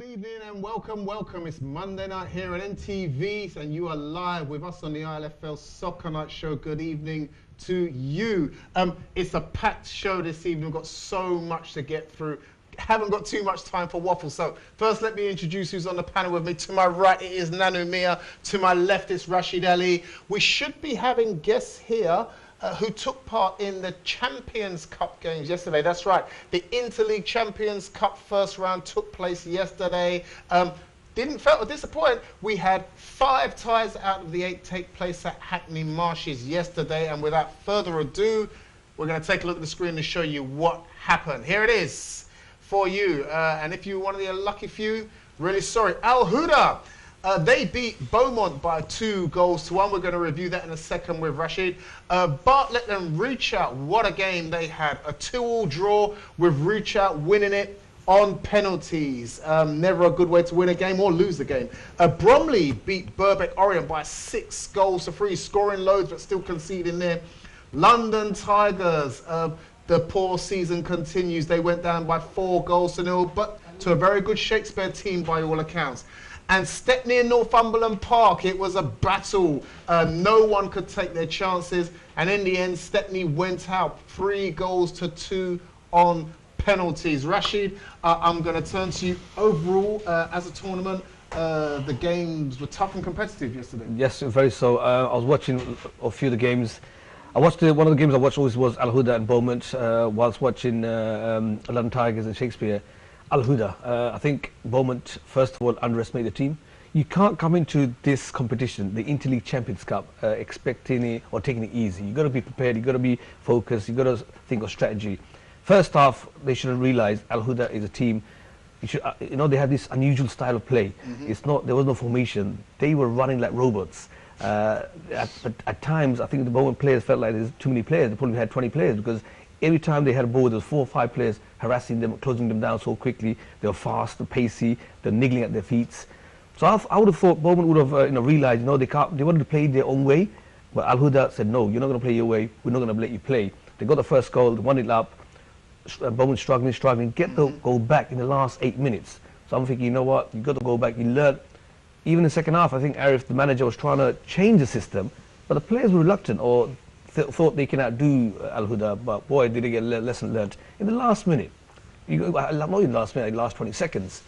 Good evening and welcome. It's Monday night here on NTV and you are live with us on the ILFL Soccer Night Show. Good evening to you. It's a packed show this evening. We've got so much to get through. Haven't got too much time for waffle. So first let me introduce who's on the panel with me. To my right it is Nanu Mia. To my left is Rashid Ali. We should be having guests here who took part in the Champions Cup games yesterday. That's right. The Interleague Champions Cup first round took place yesterday. Didn't felt disappointed. We had 5 ties out of the 8 take place at Hackney Marshes yesterday. And without further ado, we're going to take a look at the screen and show you what happened. Here it is for you. And if you're one of the lucky few, really sorry. Al Huda. They beat Beaumont by 2-1. We're going to review that in a second with Rashid. Bartlett and Reach Out, what a game they had. A 2-2 draw with Reach Out winning it on penalties. Never a good way to win a game or lose a game. Bromley beat Birkbeck Orient by 6-3, scoring loads but still conceding there. London Tigers, the poor season continues. They went down by 4-0, but to a very good Shakespeare team by all accounts. And Stepney and Northumberland Park, it was a battle. No one could take their chances. And in the end, Stepney went out 3-2 on penalties. Rashid, I'm going to turn to you. Overall, as a tournament, the games were tough and competitive yesterday. Yes, very so. I was watching a few of the games. One of the games I watched always was Al Huda and Beaumont, whilst watching London Tigers and Shakespeare. Al Huda, I think Beaumont, first of all, underestimated the team. You can't come into this competition, the Interleague Champions Cup, expecting it or taking it easy. You've got to be prepared, you've got to be focused, you've got to think of strategy. First half, they should have realised Al Huda is a team. They had this unusual style of play. There was no formation. They were running like robots. At times, I think the Beaumont players felt like there's too many players. They probably had 20 players because every time they had a ball, there was 4 or 5 players harassing them, closing them down so quickly. They were fast, they're pacey, they're niggling at their feet. So I would have thought Beaumont would have realised, they wanted to play their own way, but Al Huda said, no, you're not going to play your way, we're not going to let you play. They got the first goal, they won it up, Beaumont struggling, get the goal back in the last 8 minutes. So I'm thinking, you know what, you've got to go back, you learn. Even in the second half, I think Arif, the manager, was trying to change the system, but the players were reluctant or thought they can outdo Al Huda, but boy, did they get a lesson learned. In the last minute, not in the last minute, the last 20 seconds,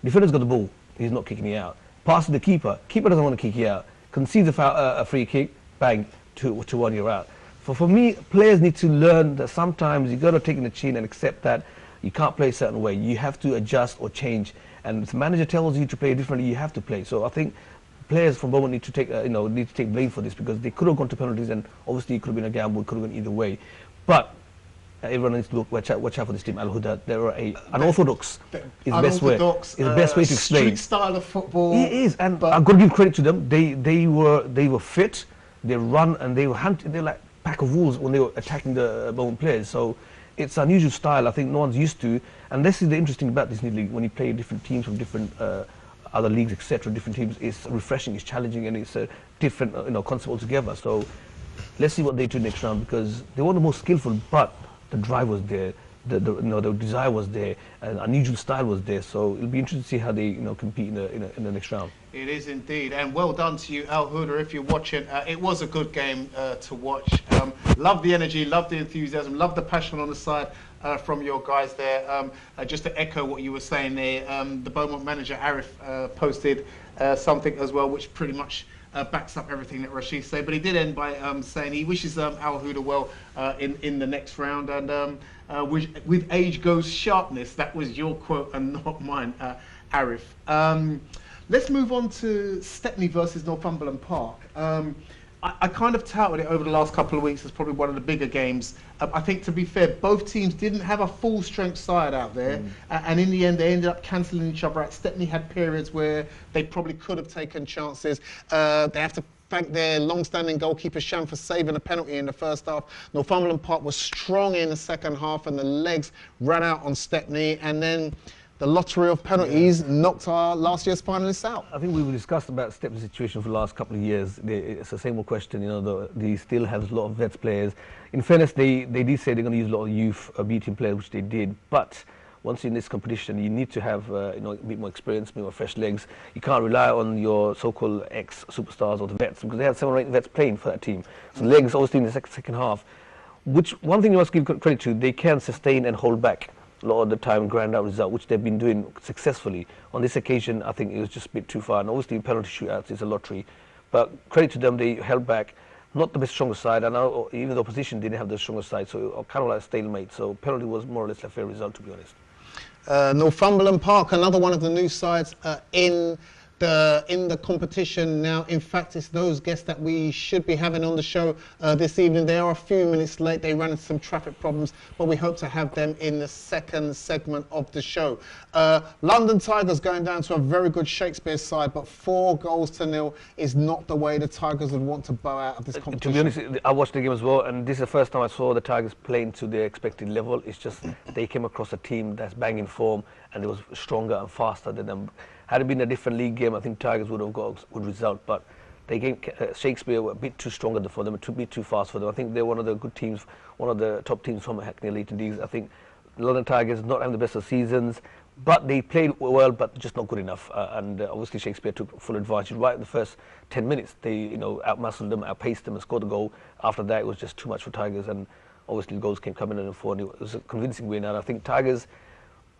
defender's got the ball, he's not kicking it out. Pass to the keeper doesn't want to kick you out. Concedes a free kick, bang, 2-1, you're out. For me, players need to learn that sometimes you've got to take in the chin and accept that you can't play a certain way. You have to adjust or change. And if the manager tells you to play differently, you have to play. So I think players from Beaumont need to take blame for this because they could have gone to penalties and obviously it could have been a gamble, it could have gone either way. But everyone needs to watch out for this team, Al Huda. They're unorthodox. Is the best way. Is the best way to explain. Street style of football. It is, and I've got to give credit to them. They were fit. They run and they were hunting. They're like a pack of wolves when they were attacking the Beaumont players. So it's an unusual style. I think no one's used to. And this is the interesting about this new league when you play different teams from different. Other leagues, etc., different teams, it's refreshing, it's challenging, and it's a different concept altogether. So let's see what they do next round because they were the most skillful, but the drive was there, the desire was there, and unusual style was there. So it'll be interesting to see how they compete in the next round. It is indeed, and well done to you, Al Huda. If you're watching, it was a good game to watch. Love the energy, love the enthusiasm, love the passion on the side. From your guys there. Just to echo what you were saying there, the Beaumont manager Arif posted something as well which pretty much backs up everything that Rashid said, but he did end by saying he wishes Al Huda well in the next round, and with age goes sharpness. That was your quote and not mine, Arif. Let's move on to Stepney versus Northumberland Park. I kind of touted it over the last couple of weeks as probably one of the bigger games. I think, to be fair, both teams didn't have a full strength side out there, and in the end they ended up cancelling each other out. Stepney had periods where they probably could have taken chances. They have to thank their long-standing goalkeeper Sham for saving a penalty in the first half. Northumberland Park was strong in the second half and the legs ran out on Stepney, and then the lottery of penalties knocked our last year's finalists out. I think we've discussed about Stepney's situation for the last couple of years. It's the same old question, they still have a lot of vets players. In fairness, they did say they're going to use a lot of youth B team players, which they did. But once you're in this competition, you need to have you know, a bit more experience, a bit more fresh legs. You can't rely on your so-called ex-superstars or the vets, because they had 7 or 8 vets playing for that team. So legs, obviously, in the second half, which one thing you must give credit to, they can sustain and hold back a lot of the time, grind out result, which they've been doing successfully. On this occasion, I think it was just a bit too far, and obviously penalty shootouts is a lottery. But credit to them, they held back. Not the best strongest side, and even the opposition didn't have the strongest side, so kind of like a stalemate. So penalty was more or less a fair result, to be honest. Northumberland Park, another one of the new sides in the competition now. In fact, it's those guests that we should be having on the show this evening. They are a few minutes late. They ran into some traffic problems, but we hope to have them in the second segment of the show. London Tigers going down to a very good Shakespeare side, but 4-0 is not the way the Tigers would want to bow out of this competition. To be honest, I watched the game as well, and this is the first time I saw the Tigers playing to their expected level. It's just they came across a team that's banging form, and it was stronger and faster than them. Had it been a different league game, I think Tigers would have got a good result, but they gave Shakespeare were a bit too stronger for them, a bit too fast for them. I think they're one of the good teams, one of the top teams from Hackney Elite Leagues. I think London Tigers not having the best of seasons, but they played well, but just not good enough. And obviously Shakespeare took full advantage right in the first 10 minutes. They outmuscled them, outpaced them, and scored the goal. After that, it was just too much for Tigers, and obviously the goals came coming in, and it was a convincing win. And I think Tigers,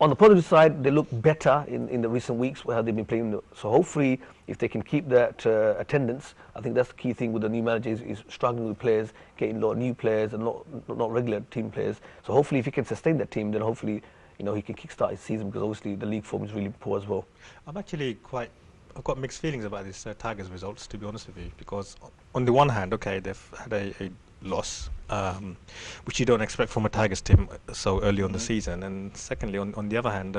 on the positive side, they look better in the recent weeks where they've been playing. So hopefully, if they can keep that attendance, I think that's the key thing with the new manager is struggling with players, getting a lot of new players and not regular team players. So hopefully, if he can sustain that team, then hopefully, he can kickstart his season, because obviously the league form is really poor as well. I've got mixed feelings about this Tigers results, to be honest with you, because on the one hand, okay, they've had a loss, which you don't expect from a Tigers team so early on the season, and secondly, on the other hand,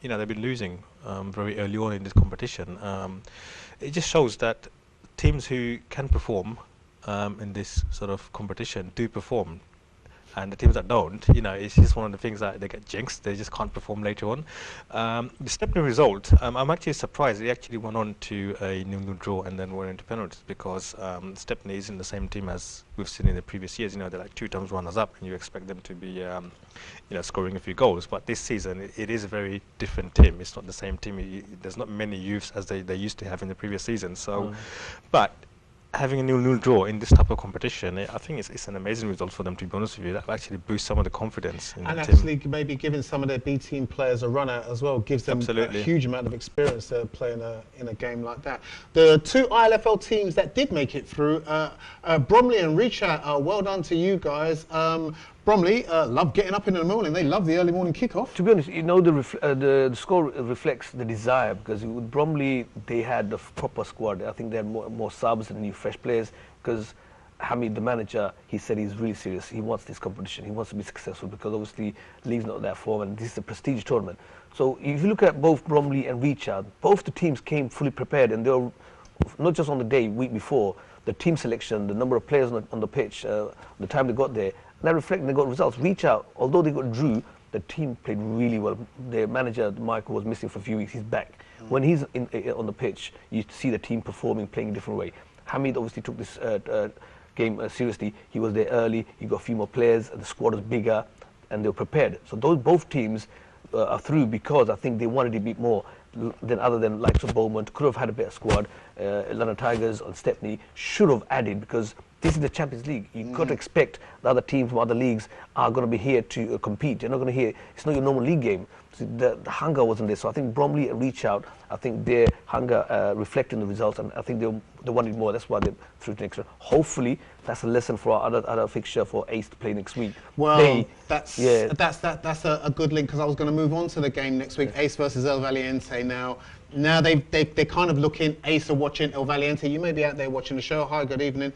they've been losing very early on in this competition. It just shows that teams who can perform in this sort of competition do perform, and the teams that don't, it's just one of the things that they get jinxed. They just can't perform later on. The Stepney result, I'm actually surprised they actually went on to a 0-0 draw and then went into penalties, because Stepney is in the same team as we've seen in the previous years. They're like 2 times runners up, and you expect them to be, scoring a few goals. But this season, it is a very different team. It's not the same team. There's not many youths as they used to have in the previous season. So, but having a 0-0 draw in this type of competition, I think it's an amazing result for them, to be honest with you. That actually boosts some of the confidence in the team. And actually maybe giving some of their B team players a run out as well gives them a huge amount of experience playing in a game like that. The 2 ILFL teams that did make it through, Bromley and Reachout, well done to you guys. Bromley love getting up in the morning. They love the early morning kickoff. To be honest, the score reflects the desire, because with Bromley, they had the proper squad. I think they had more subs and new fresh players, because Hamid, the manager, he said he's really serious. He wants this competition. He wants to be successful, because obviously league's not that form, and this is a prestige tournament. So if you look at both Bromley and Reachout, both the teams came fully prepared, and they were not just on the day, week before, the team selection, the number of players on the pitch, the time they got there. That reflected, they got results. Reachout, although they got drew, the team played really well. Their manager, Michael, was missing for a few weeks. He's back. When he's on the pitch, you see the team performing, playing a different way. Hamid obviously took this game seriously. He was there early. He got a few more players. The squad was bigger, and they were prepared. So both teams are through, because I think they wanted a bit more other than likes of Beaumont. Could have had a better squad. London Tigers and Stepney should have added, because this is the Champions League. You've got to expect the other teams from other leagues are going to be here to compete. You're not going to hear, it's not your normal league game. So the hunger wasn't there. So I think Bromley and Reachout, I think their hunger reflected in the results, and I think they wanted more. That's why they threw to next round. Hopefully, that's a lesson for our other fixture for Ace to play next week. Well, that's a good link, because I was going to move on to the game next week, Ace versus El Valiente. Now they're kind of looking, Ace are watching El Valiente. You may be out there watching the show. Hi, good evening.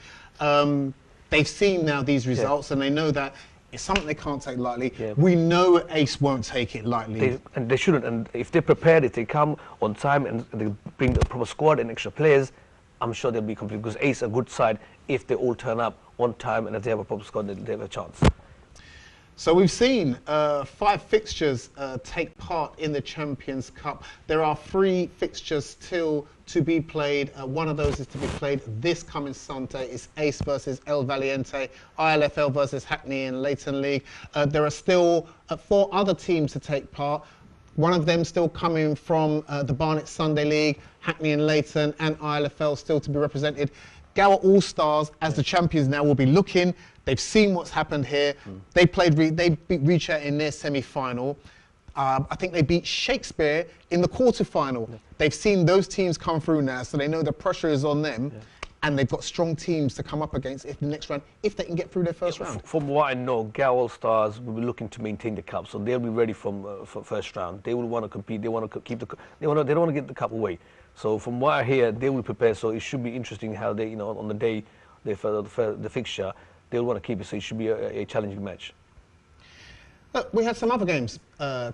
They've seen now these results, and they know that it's something they can't take lightly. We know Ace won't take it lightly. And they shouldn't. And if they're prepared, if they come on time and they bring the proper squad and extra players, I'm sure they'll be complete, because Ace are a good side if they all turn up on time, and if they have a proper squad, they have a chance. So we've seen 5 fixtures take part in the Champions Cup. There are 3 fixtures still to be played. One of those is to be played this coming Sunday. It's Ace versus El Valiente, ILFL versus Hackney and Leighton League. There are still 4 other teams to take part. One of them still coming from the Barnet Sunday League, Hackney and Leighton, and ILFL still to be represented. Gower All-Stars, as the champions now, will be looking. They've seen what's happened here. They beat Reacher in their semi-final. I think they beat Shakespeare in the quarter-final. They've seen those teams come through now, so they know the pressure is on them. And they've got strong teams to come up against in the next round, if they can get through their first round. From what I know, Gower All-Stars will be looking to maintain the cup, so they'll be ready for first round. They will want to compete. They want to keep the. They don't want to get the cup away. So from what I hear, they will prepare. So it should be interesting how they, on the day the fixture, they'll want to keep it. So it should be a challenging match. We had some other games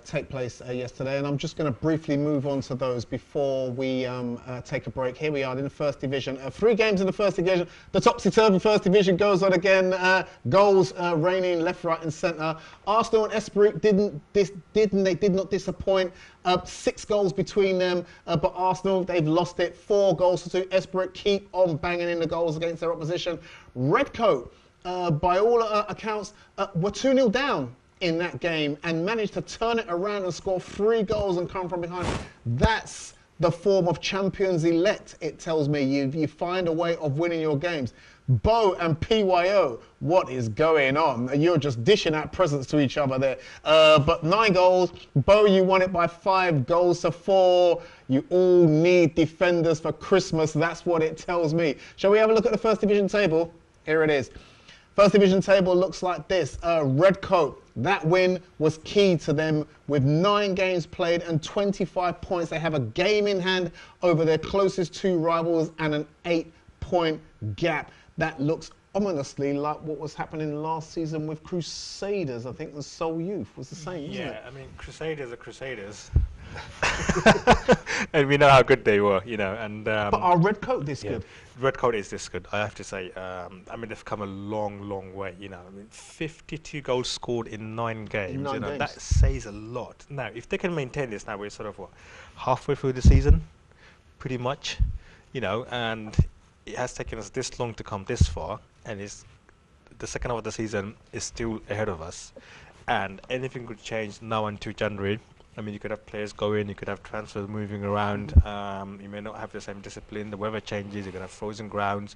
take place yesterday, and I'm just going to briefly move on to those before we take a break. Here we are in the First Division. 3 games in the First Division. The topsy-turvy First Division goes on again. Goals raining left, right and centre. Arsenal and Esprit did not disappoint. 6 goals between them, but Arsenal, they've lost it 4 goals to 2. Esprit keep on banging in the goals against their opposition. Redcoat, by all accounts, were 2-0 down in that game and managed to turn it around and score 3 goals and come from behind. That's the form of champions elect, it tells me. You find a way of winning your games. Bo and PYO, what is going on? You're just dishing out presents to each other there. But 9 goals. Bo, you won it by 5 goals to 4. You all need defenders for Christmas. That's what it tells me. Shall we have a look at the First Division table? Here it is. First Division table looks like this. Redcoat, that win was key to them with 9 games played and 25 points. They have a game in hand over their closest 2 rivals and an 8-point gap. That looks ominously like what was happening last season with Crusaders. I think the Seoul Youth was the same, wasn't it? Yeah, I mean, Crusaders are Crusaders. And we know how good they were, and but are Redcoat this good? Redcoat is this good, I have to say. I mean, they've come a long way, I mean, 52 goals scored in 9 games, that says a lot. Now, if they can maintain this, now we're sort of halfway through the season, pretty much, and it has taken us this long to come this far, and the second half of the season is still ahead of us, and anything could change now until January. I mean, you could have players go in, you could have transfers moving around, you may not have the same discipline, the weather changes, you're going to have frozen grounds.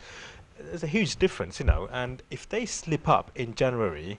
There's a huge difference, and if they slip up in January,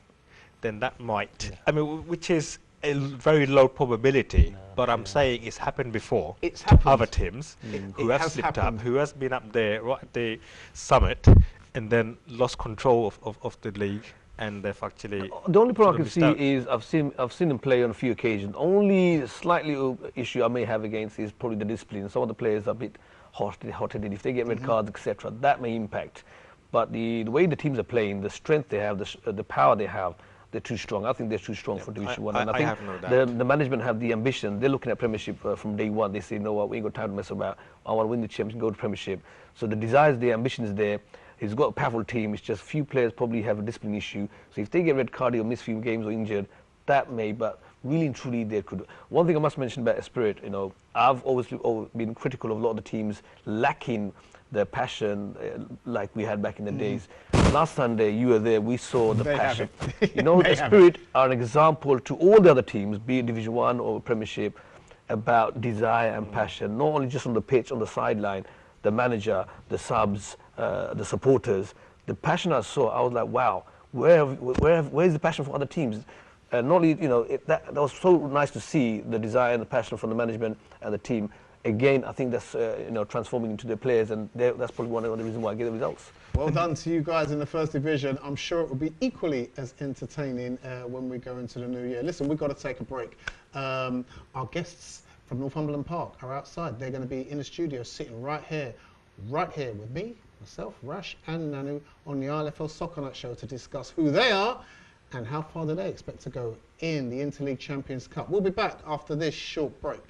then that might, I mean, which is a very low probability, but I'm saying it's happened before. It's happened to other teams who have slipped up, who has been up there right at the summit and then lost control of the league. And they've actually. The only problem I can see is I've seen them play on a few occasions. Only slightly issue I may have against is probably the discipline. Some of the players are a bit hot-headed. If they get red cards, etc., that may impact. But the way the teams are playing, the strength they have, the power they have, they're too strong. I think they're too strong for Division 1. And I think have no doubt. The management have the ambition. They're looking at Premiership from day one. They say, you know what, we ain't got time to mess about. I want to win the championship, go to Premiership. So the desire is there, ambition is there. He's got a powerful team. It's just few players probably have a discipline issue. So if they get red carded or miss few games or injured, that may. But really and truly, they could. One thing I must mention about Spirit, I've always been critical of a lot of the teams lacking the passion like we had back in the days. Last Sunday, you were there. We saw the passion. The Spirit are an example to all the other teams, be it Division 1 or Premiership, about desire and passion. Not only just on the pitch, on the sideline. The manager, the subs, the supporters, the passion I saw, I was like, wow, where's the passion for other teams? Not only, that was so nice to see the desire and the passion from the management and the team. Again, I think that's transforming into the players, and that's probably one of the reasons why I get the results. Well done to you guys in the First Division. I'm sure it will be equally as entertaining when we go into the new year. Listen, we've got to take a break. Our guests from Northumberland Park are outside. They're going to be in the studio sitting right here with me, myself, Rash and Nanu on the ILFL Soccer Night Show to discuss who they are and how far do they expect to go in the Interleague Champions Cup. We'll be back after this short break.